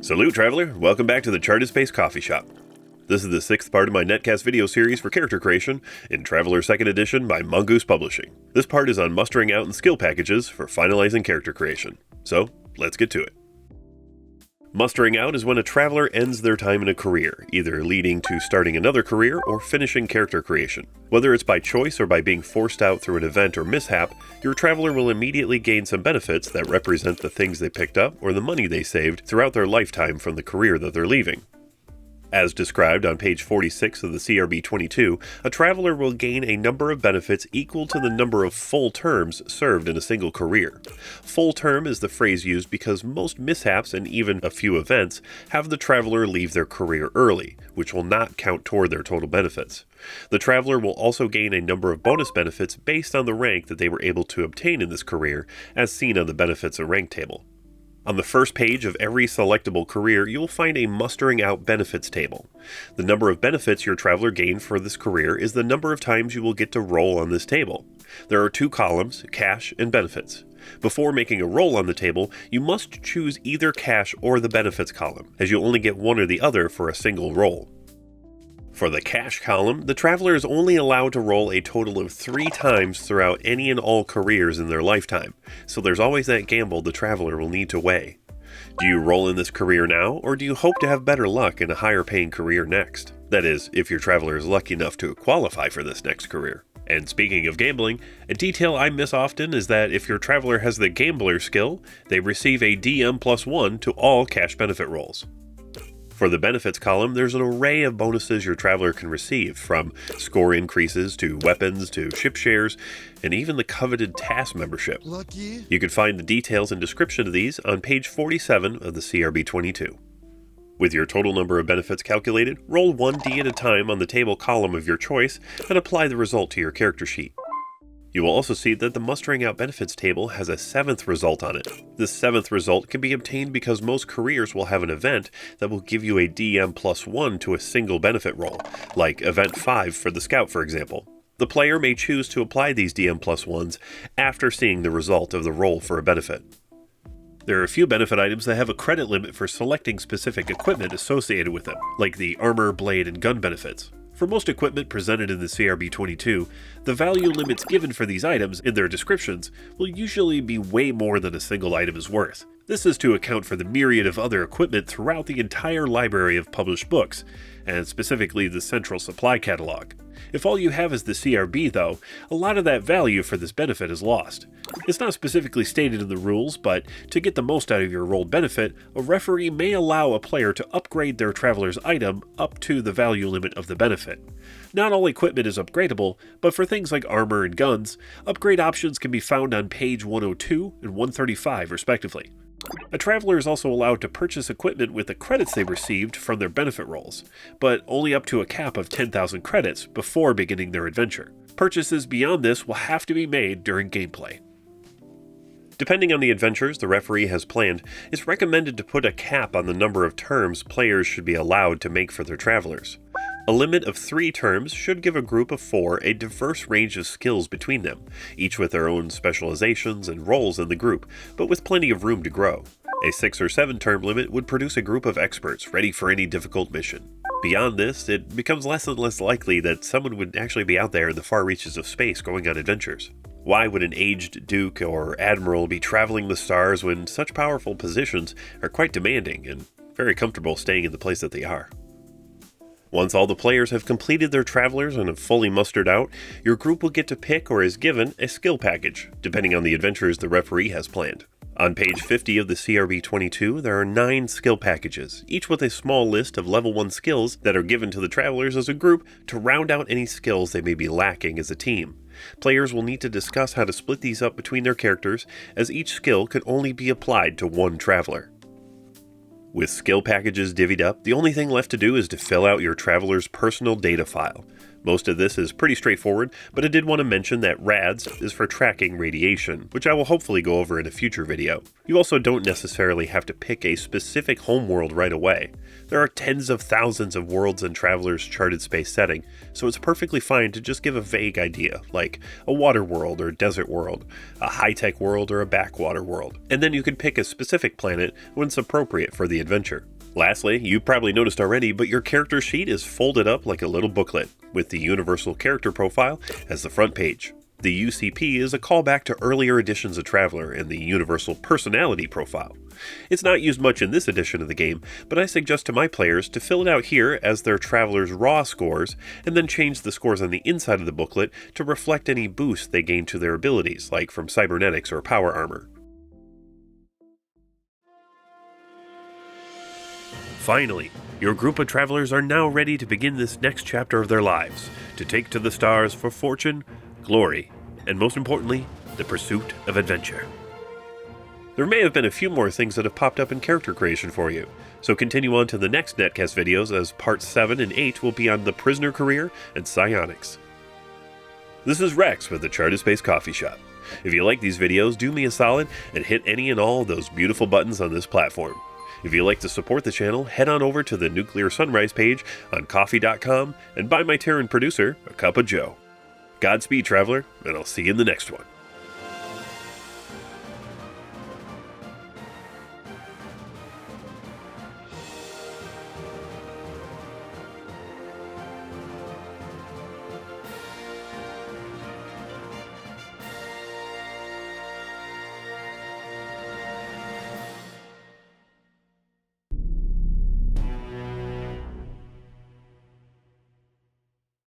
Salute, Traveler! Welcome back to the Charted Space Coffee Shop. This is the 6th part of my Netcast video series for character creation in Traveler 2nd Edition by Mongoose Publishing. This part is on mustering out and skill packages for finalizing character creation. So, let's get to it. Mustering out is when a traveler ends their time in a career, either leading to starting another career or finishing character creation. Whether it's by choice or by being forced out through an event or mishap, your traveler will immediately gain some benefits that represent the things they picked up or the money they saved throughout their lifetime from the career that they're leaving. As described on page 46 of the CRB 22, a traveler will gain a number of benefits equal to the number of full terms served in a single career. Full term is the phrase used because most mishaps and even a few events have the traveler leave their career early, which will not count toward their total benefits. The traveler will also gain a number of bonus benefits based on the rank that they were able to obtain in this career, as seen on the benefits and rank table. On the first page of every selectable career, you will find a mustering out benefits table. The number of benefits your traveler gained for this career is the number of times you will get to roll on this table. There are 2 columns, cash and benefits. Before making a roll on the table, you must choose either cash or the benefits column, as you only get one or the other for a single roll. For the cash column, the traveler is only allowed to roll a total of 3 times throughout any and all careers in their lifetime, so there's always that gamble the traveler will need to weigh. Do you roll in this career now, or do you hope to have better luck in a higher paying career next? That is, if your traveler is lucky enough to qualify for this next career. And speaking of gambling, a detail I miss often is that if your traveler has the gambler skill, they receive a DM+1 to all cash benefit rolls. For the benefits column, there's an array of bonuses your traveler can receive, from score increases to weapons to ship shares, and even the coveted task membership. Lucky. You can find the details and description of these on page 47 of the CRB 22. With your total number of benefits calculated, roll 1d at a time on the table column of your choice and apply the result to your character sheet. You will also see that the mustering out benefits table has a 7th result on it. This 7th result can be obtained because most careers will have an event that will give you a DM+1 to a single benefit roll, like Event 5 for the Scout, for example. The player may choose to apply these DM+1s after seeing the result of the roll for a benefit. There are a few benefit items that have a credit limit for selecting specific equipment associated with them, like the armor, blade, and gun benefits. For most equipment presented in the CRB 22, the value limits given for these items in their descriptions will usually be way more than a single item is worth. This is to account for the myriad of other equipment throughout the entire library of published books, and specifically the central supply catalog. If all you have is the CRB, though, a lot of that value for this benefit is lost. It's not specifically stated in the rules, but to get the most out of your rolled benefit, a referee may allow a player to upgrade their traveler's item up to the value limit of the benefit. Not all equipment is upgradable, but for things like armor and guns, upgrade options can be found on page 102 and 135 respectively. A traveler is also allowed to purchase equipment with the credits they received from their benefit rolls, but only up to a cap of 10,000 credits before beginning their adventure. Purchases beyond this will have to be made during gameplay. Depending on the adventures the referee has planned, it's recommended to put a cap on the number of terms players should be allowed to make for their travelers. A limit of 3 terms should give a group of 4 a diverse range of skills between them, each with their own specializations and roles in the group, but with plenty of room to grow. A 6 or 7 term limit would produce a group of experts ready for any difficult mission. Beyond this, it becomes less and less likely that someone would actually be out there in the far reaches of space going on adventures. Why would an aged duke or admiral be traveling the stars when such powerful positions are quite demanding and very comfortable staying in the place that they are? Once all the players have completed their travelers and have fully mustered out, your group will get to pick or is given a skill package, depending on the adventures the referee has planned. On page 50 of the CRB 22, there are 9 skill packages, each with a small list of level 1 skills that are given to the travelers as a group to round out any skills they may be lacking as a team. Players will need to discuss how to split these up between their characters, as each skill could only be applied to one traveler. With skill packages divvied up, the only thing left to do is to fill out your traveler's personal data file. Most of this is pretty straightforward, but I did want to mention that RADS is for tracking radiation, which I will hopefully go over in a future video. You also don't necessarily have to pick a specific homeworld right away. There are tens of thousands of worlds in Traveler's charted space setting, so it's perfectly fine to just give a vague idea, like a water world or desert world, a high-tech world or a backwater world, and then you can pick a specific planet when it's appropriate for the adventure. Lastly, you probably noticed already, but your character sheet is folded up like a little booklet, with the Universal Character Profile as the front page. The UCP is a callback to earlier editions of Traveler and the Universal Personality Profile. It's not used much in this edition of the game, but I suggest to my players to fill it out here as their Traveler's raw scores, and then change the scores on the inside of the booklet to reflect any boosts they gain to their abilities, like from cybernetics or power armor. Finally, your group of travelers are now ready to begin this next chapter of their lives, to take to the stars for fortune, glory, and most importantly, the pursuit of adventure. There may have been a few more things that have popped up in character creation for you, so continue on to the next Netcast videos as parts 7 and 8 will be on the prisoner career and psionics. This is Rex with the Charted Space Coffee Shop. If you like these videos, do me a solid and hit any and all of those beautiful buttons on this platform. If you'd like to support the channel, head on over to the Nuclear Sunrise page on Ko-fi.com and buy my Terran producer a cup of joe. Godspeed, Traveler, and I'll see you in the next one.